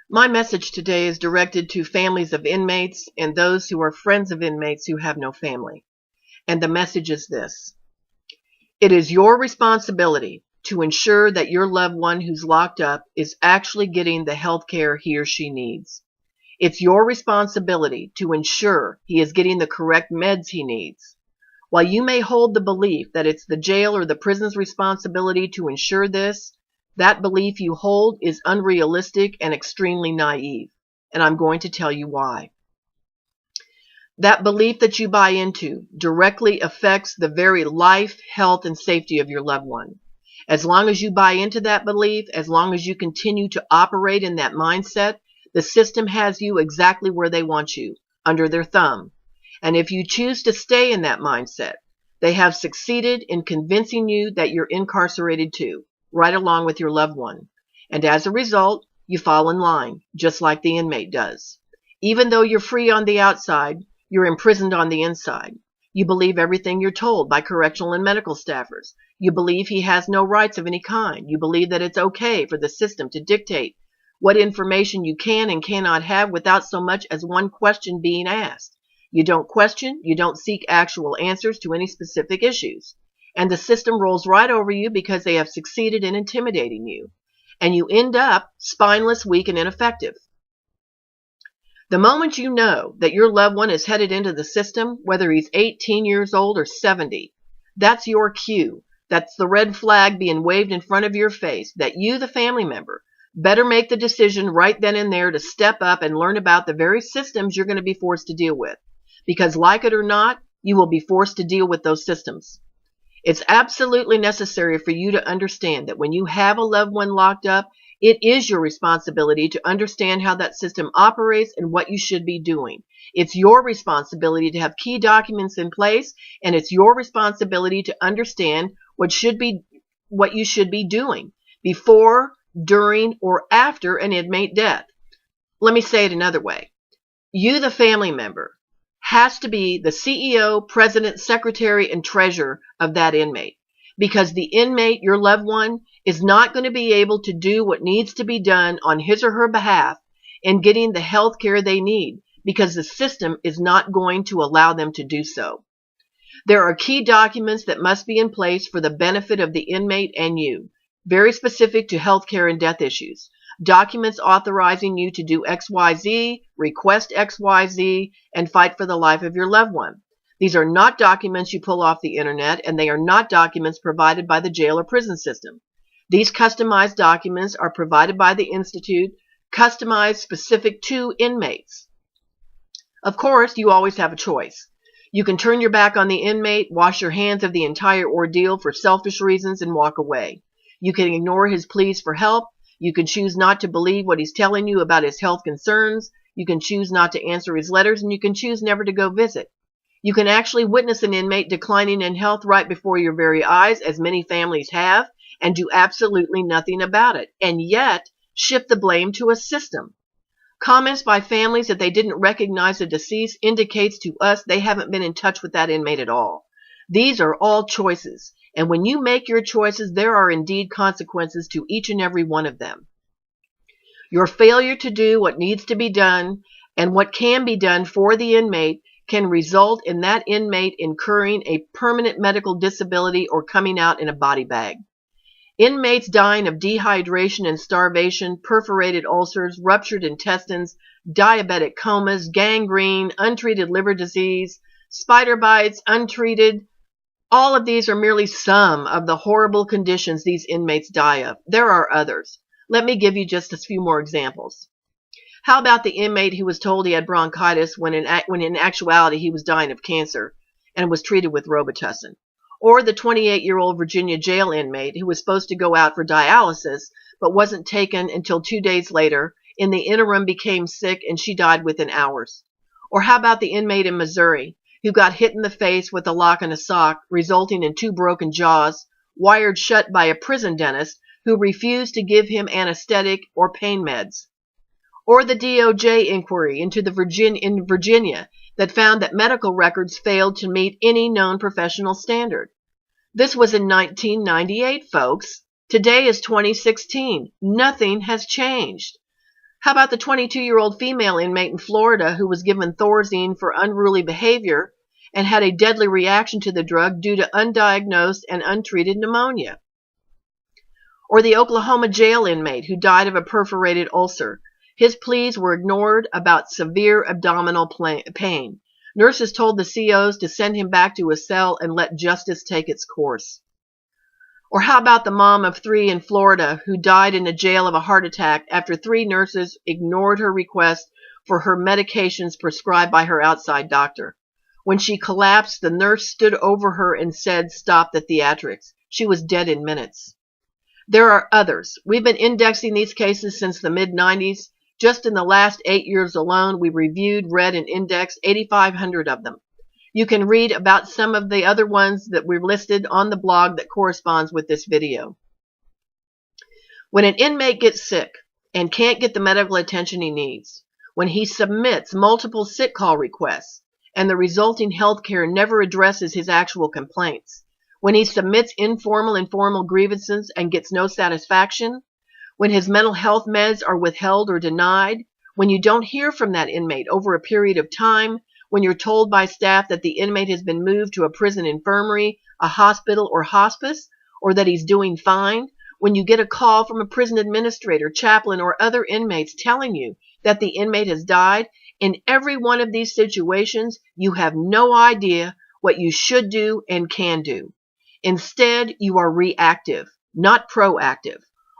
My message today is directed to families of inmates and those who are friends of inmates who have no family. And the message is this: it is your responsibility to ensure that your loved one who's locked up is actually getting the health care he or she needs. It's your responsibility to ensure he is getting the correct meds he needs. While you may hold the belief that it's the jail or the prison's responsibility to ensure this, that belief you hold is unrealistic and extremely naive, and I'm going to tell you why. That belief that you buy into directly affects the very life, health, and safety of your loved one. As long as you buy into that belief, as long as you continue to operate in that mindset, the system has you exactly where they want you, under their thumb. And if you choose to stay in that mindset, they have succeeded in convincing you that you're incarcerated too, right along with your loved one. And as a result, you fall in line, just like the inmate does. Even though you're free on the outside, you're imprisoned on the inside. You believe everything you're told by correctional and medical staffers. You believe he has no rights of any kind. You believe that it's okay for the system to dictate what information you can and cannot have without so much as one question being asked. You don't question, you don't seek actual answers to any specific issues. And the system rolls right over you because they have succeeded in intimidating you. And you end up spineless, weak, and ineffective. The moment you know that your loved one is headed into the system, whether he's 18 years old or 70, that's your cue. That's the red flag being waved in front of your face that you, the family member, better make the decision right then and there to step up and learn about the very systems you're going to be forced to deal with. Because like it or not, you will be forced to deal with those systems. It's absolutely necessary for you to understand that when you have a loved one locked up, it is your responsibility to understand how that system operates and what you should be doing. It's your responsibility to have key documents in place, and it's your responsibility to understand what you should be doing before, during, or after an inmate death. Let me say it another way. You, the family member, has to be the CEO, president, secretary, and treasurer of that inmate. Because the inmate, your loved one, is not going to be able to do what needs to be done on his or her behalf in getting the health care they need, because the system is not going to allow them to do so. There are key documents that must be in place for the benefit of the inmate and you, very specific to health care and death issues. Documents authorizing you to do XYZ, request XYZ, and fight for the life of your loved one. These are not documents you pull off the internet, and they are not documents provided by the jail or prison system. These customized documents are provided by the Institute, customized specific to inmates. Of course, you always have a choice. You can turn your back on the inmate, wash your hands of the entire ordeal for selfish reasons, and walk away. You can ignore his pleas for help. You can choose not to believe what he's telling you about his health concerns. You can choose not to answer his letters, and you can choose never to go visit. You can actually witness an inmate declining in health right before your very eyes, as many families have, and do absolutely nothing about it, and yet shift the blame to a system. Comments by families that they didn't recognize the deceased indicates to us they haven't been in touch with that inmate at all. These are all choices, and when you make your choices, there are indeed consequences to each and every one of them. Your failure to do what needs to be done and what can be done for the inmate can result in that inmate incurring a permanent medical disability or coming out in a body bag. Inmates dying of dehydration and starvation, perforated ulcers, ruptured intestines, diabetic comas, gangrene, untreated liver disease, spider bites, untreated. All of these are merely some of the horrible conditions these inmates die of. There are others. Let me give you just a few more examples. How about the inmate who was told he had bronchitis when in actuality he was dying of cancer and was treated with Robitussin? Or the 28-year-old Virginia jail inmate who was supposed to go out for dialysis but wasn't taken until 2 days later, in the interim became sick, and she died within hours? Or how about the inmate in Missouri who got hit in the face with a lock and a sock, resulting in 2 broken jaws, wired shut by a prison dentist who refused to give him anesthetic or pain meds? Or the DOJ inquiry in Virginia that found that medical records failed to meet any known professional standard? This was in 1998, folks. Today is 2016. Nothing has changed. How about the 22-year-old female inmate in Florida who was given Thorazine for unruly behavior and had a deadly reaction to the drug due to undiagnosed and untreated pneumonia? Or the Oklahoma jail inmate who died of a perforated ulcer. His pleas were ignored about severe abdominal pain. Nurses told the COs to send him back to his cell and let justice take its course. Or how about the mom of 3 in Florida who died in the jail of a heart attack after 3 nurses ignored her request for her medications prescribed by her outside doctor? When she collapsed, the nurse stood over her and said, "Stop the theatrics." She was dead in minutes. There are others. We've been indexing these cases since the mid-90s. Just in the last 8 years alone, we reviewed, read, and indexed 8,500 of them. You can read about some of the other ones that we've listed on the blog that corresponds with this video. When an inmate gets sick and can't get the medical attention he needs, when he submits multiple sick call requests and the resulting health care never addresses his actual complaints, when he submits informal and formal grievances and gets no satisfaction, when his mental health meds are withheld or denied, when you don't hear from that inmate over a period of time, when you're told by staff that the inmate has been moved to a prison infirmary, a hospital, or hospice, or that he's doing fine, when you get a call from a prison administrator, chaplain, or other inmates telling you that the inmate has died, in every one of these situations, you have no idea what you should do and can do. Instead, you are reactive, not proactive,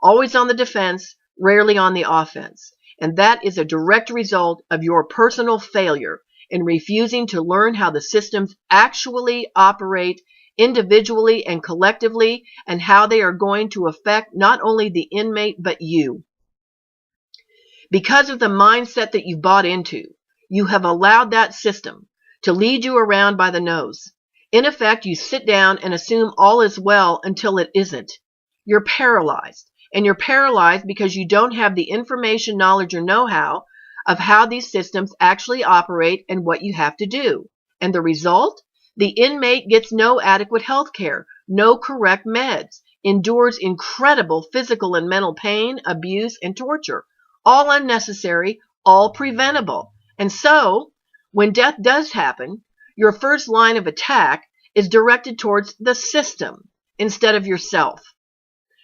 always on the defense, rarely on the offense. And that is a direct result of your personal failure in refusing to learn how the systems actually operate individually and collectively, and how they are going to affect not only the inmate but you. Because of the mindset that you've bought into, you have allowed that system to lead you around by the nose. In effect, you sit down and assume all is well until it isn't. You're paralyzed, and you're paralyzed because you don't have the information, knowledge, or know-how of how these systems actually operate and what you have to do. And the result? The inmate gets no adequate health care, no correct meds, endures incredible physical and mental pain, abuse, and torture, all unnecessary, all preventable. And so, when death does happen, your first line of attack is directed towards the system instead of yourself.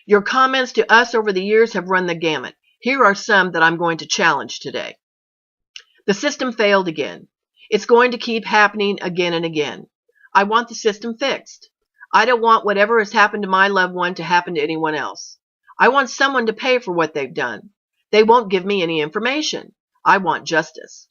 Your comments to us over the years have run the gamut. Here are some that I'm going to challenge today. The system failed again. It's going to keep happening again and again. I want the system fixed. I don't want whatever has happened to my loved one to happen to anyone else. I want someone to pay for what they've done. They won't give me any information. I want justice.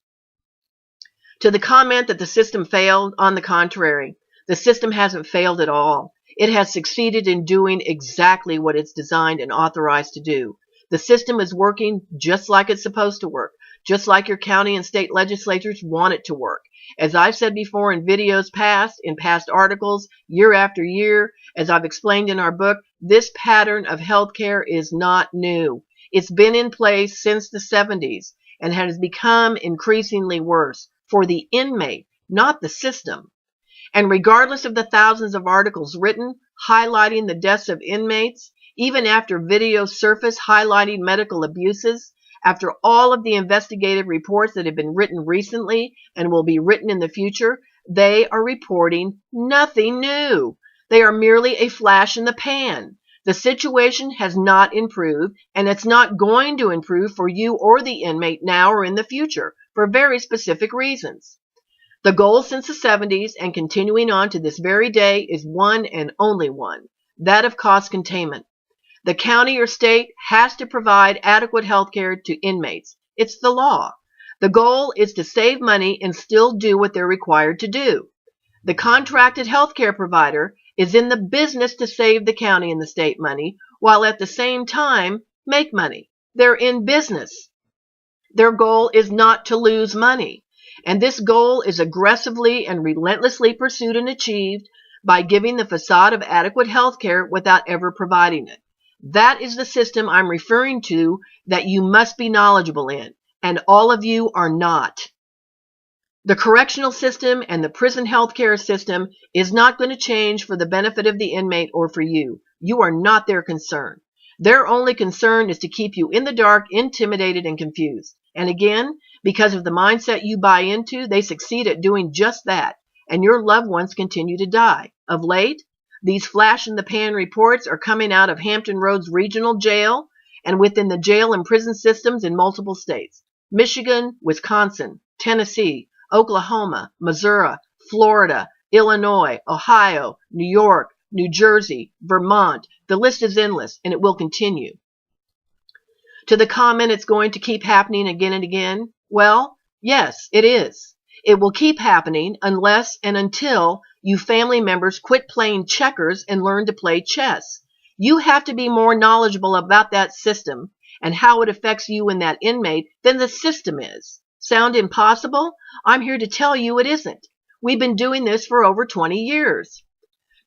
To the comment that the system failed, on the contrary, the system hasn't failed at all. It has succeeded in doing exactly what it's designed and authorized to do. The system is working just like it's supposed to work, just like your county and state legislatures want it to work. As I've said before in videos past, in past articles, year after year, as I've explained in our book, this pattern of healthcare is not new. It's been in place since the 70s and has become increasingly worse for the inmate, not the system. And regardless of the thousands of articles written highlighting the deaths of inmates, even after videos surface highlighting medical abuses, after all of the investigative reports that have been written recently and will be written in the future, they are reporting nothing new. They are merely a flash in the pan. The situation has not improved, and it's not going to improve for you or the inmate now or in the future for very specific reasons. The goal since the 70s and continuing on to this very day is one and only one, that of cost containment. The county or state has to provide adequate health care to inmates. It's the law. The goal is to save money and still do what they're required to do. The contracted health care provider is in the business to save the county and the state money, while at the same time make money. They're in business. Their goal is not to lose money. And this goal is aggressively and relentlessly pursued and achieved by giving the facade of adequate health care without ever providing it. That is the system I'm referring to that you must be knowledgeable in, and all of you are not. The correctional system and the prison healthcare system is not going to change for the benefit of the inmate or for you. You are not their concern. Their only concern is to keep you in the dark, intimidated, and confused. And again, because of the mindset you buy into, they succeed at doing just that, and your loved ones continue to die. Of late, these flash-in-the-pan reports are coming out of Hampton Roads Regional Jail and within the jail and prison systems in multiple states: Michigan, Wisconsin, Tennessee, Oklahoma, Missouri, Florida, Illinois, Ohio, New York, New Jersey, Vermont. The list is endless, and it will continue. To the comment, it's going to keep happening again and again. Well, yes, it is. It will keep happening unless and until you family members quit playing checkers and learn to play chess. You have to be more knowledgeable about that system and how it affects you and that inmate than the system is. Sound impossible? I'm here to tell you it isn't. We've been doing this for over 20 years.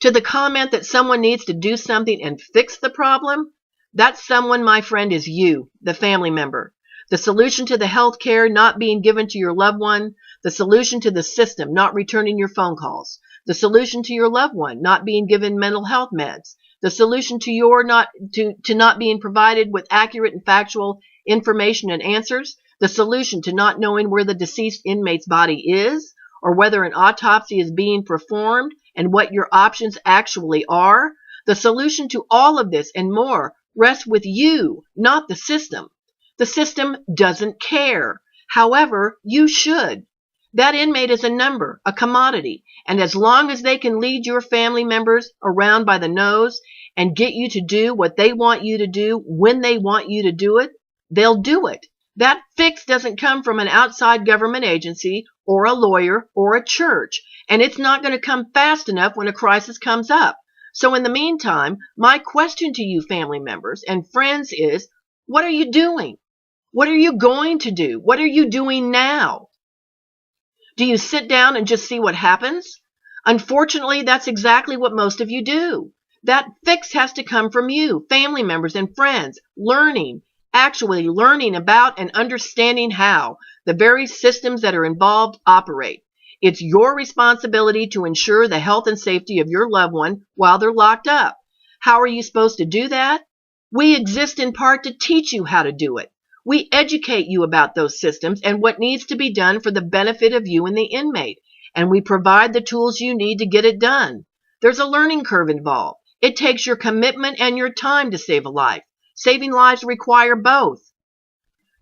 To the comment that someone needs to do something and fix the problem, that someone, my friend, is you, the family member. The solution to the health care not being given to your loved one, the solution to the system not returning your phone calls, the solution to your loved one not being given mental health meds, the solution to your not being provided with accurate and factual information and answers, the solution to not knowing where the deceased inmate's body is, or whether an autopsy is being performed, and what your options actually are. The solution to all of this and more rests with you, not the system. The system doesn't care. However, you should. That inmate is a number, a commodity, and as long as they can lead your family members around by the nose and get you to do what they want you to do when they want you to do it, they'll do it. That fix doesn't come from an outside government agency or a lawyer or a church, and it's not going to come fast enough when a crisis comes up. So in the meantime, my question to you family members and friends is, what are you doing? What are you going to do? What are you doing now? Do you sit down and just see what happens? Unfortunately, that's exactly what most of you do. That fix has to come from you, family members and friends, actually learning about and understanding how the very systems that are involved operate. It's your responsibility to ensure the health and safety of your loved one while they're locked up. How are you supposed to do that? We exist in part to teach you how to do it. We educate you about those systems and what needs to be done for the benefit of you and the inmate, and we provide the tools you need to get it done. There's a learning curve involved. It takes your commitment and your time to save a life. Saving lives require both.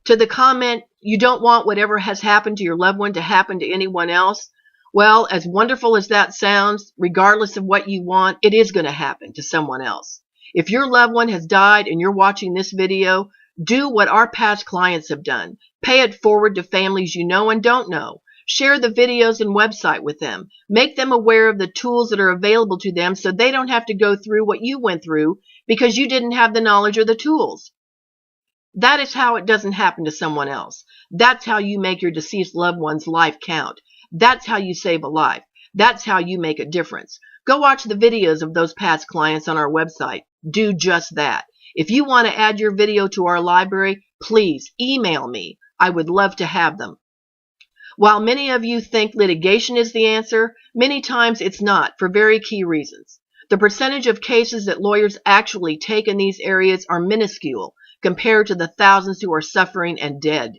To the comment, you don't want whatever has happened to your loved one to happen to anyone else. Well, as wonderful as that sounds, regardless of what you want, it is going to happen to someone else. If your loved one has died and you're watching this video, do what our past clients have done. Pay it forward to families you know and don't know. Share the videos and website with them. Make them aware of the tools that are available to them so they don't have to go through what you went through because you didn't have the knowledge or the tools. That is how it doesn't happen to someone else. That's how you make your deceased loved one's life count. That's how you save a life. That's how you make a difference. Go watch the videos of those past clients on our website. Do just that. If you want to add your video to our library, please email me. I would love to have them. While many of you think litigation is the answer, many times it's not, for very key reasons. The percentage of cases that lawyers actually take in these areas are minuscule compared to the thousands who are suffering and dead.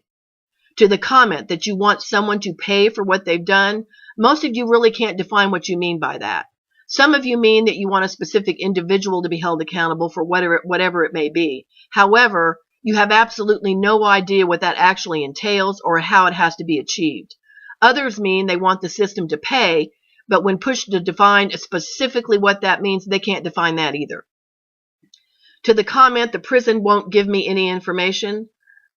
To the comment that you want someone to pay for what they've done, most of you really can't define what you mean by that. Some of you mean that you want a specific individual to be held accountable for whatever it may be. However, you have absolutely no idea what that actually entails or how it has to be achieved. Others mean they want the system to pay, but when pushed to define specifically what that means, they can't define that either. To the comment, the prison won't give me any information,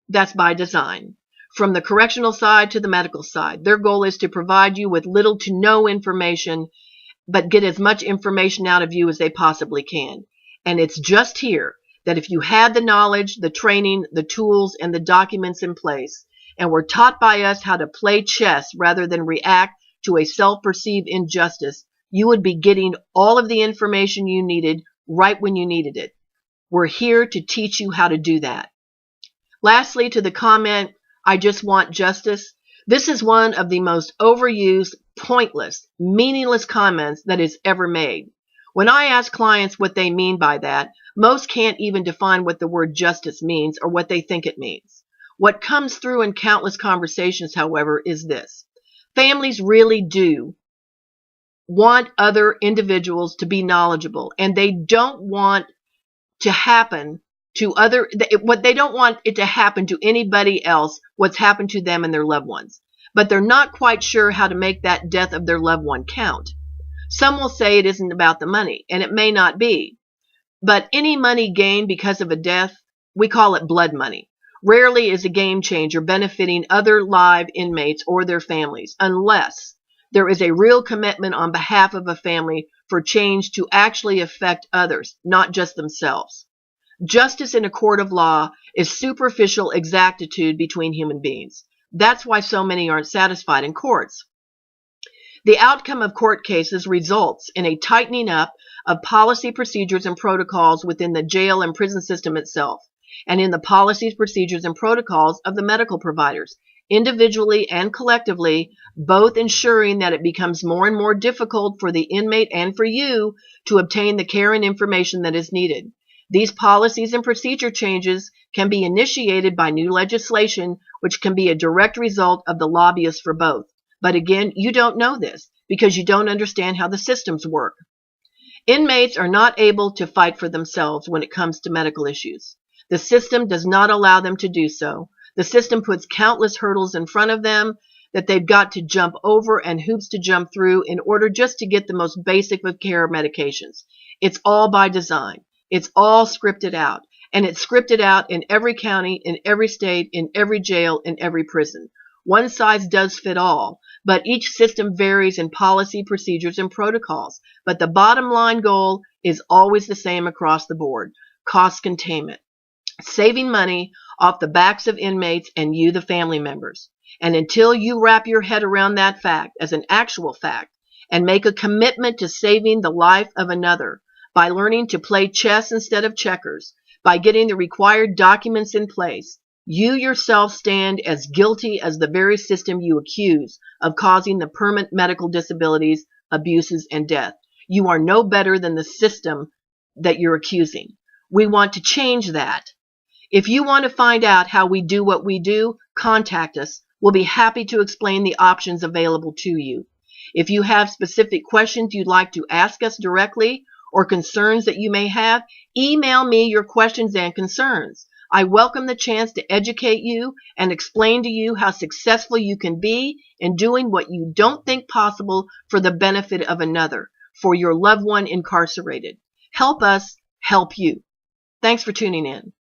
that's by design. From the correctional side to the medical side, their goal is to provide you with little to no information, but get as much information out of you as they possibly can. And it's just here that if you had the knowledge, the training, the tools, and the documents in place, and were taught by us how to play chess rather than react to a self-perceived injustice, you would be getting all of the information you needed right when you needed it. We're here to teach you how to do that. Lastly, to the comment, I just want justice. This is one of the most overused, pointless, meaningless comments that is ever made. When I ask clients what they mean by that, most can't even define what the word justice means or what they think it means. What comes through in countless conversations, however, is this. Families really do want other individuals to be knowledgeable, and they don't want to happen to what they don't want it to happen to anybody else what's happened to them and their loved ones. But they're not quite sure how to make that death of their loved one count. Some will say it isn't about the money, and it may not be. But any money gained because of a death, we call it blood money, rarely is a game changer benefiting other live inmates or their families, unless there is a real commitment on behalf of a family for change to actually affect others, not just themselves. Justice in a court of law is superficial exactitude between human beings. That's why so many aren't satisfied in courts. The outcome of court cases results in a tightening up of policy, procedures, and protocols within the jail and prison system itself, and in the policies, procedures, and protocols of the medical providers, individually and collectively, both ensuring that it becomes more and more difficult for the inmate and for you to obtain the care and information that is needed. These policies and procedure changes can be initiated by new legislation, which can be a direct result of the lobbyists for both. But again, you don't know this because you don't understand how the systems work. Inmates are not able to fight for themselves when it comes to medical issues. The system does not allow them to do so. The system puts countless hurdles in front of them that they've got to jump over and hoops to jump through in order just to get the most basic of care medications. It's all by design. It's all scripted out. And it's scripted out in every county, in every state, in every jail, in every prison. One size does fit all, but each system varies in policy, procedures, and protocols. But the bottom line goal is always the same across the board: cost containment, saving money off the backs of inmates and you, the family members. And until you wrap your head around that fact as an actual fact and make a commitment to saving the life of another by learning to play chess instead of checkers, by getting the required documents in place, you yourself stand as guilty as the very system you accuse of causing the permanent medical disabilities, abuses, and death. You are no better than the system that you're accusing. We want to change that. If you want to find out how we do what we do, contact us. We'll be happy to explain the options available to you. If you have specific questions you'd like to ask us directly or concerns that you may have, email me your questions and concerns. I welcome the chance to educate you and explain to you how successful you can be in doing what you don't think possible for the benefit of another, for your loved one incarcerated. Help us help you. Thanks for tuning in.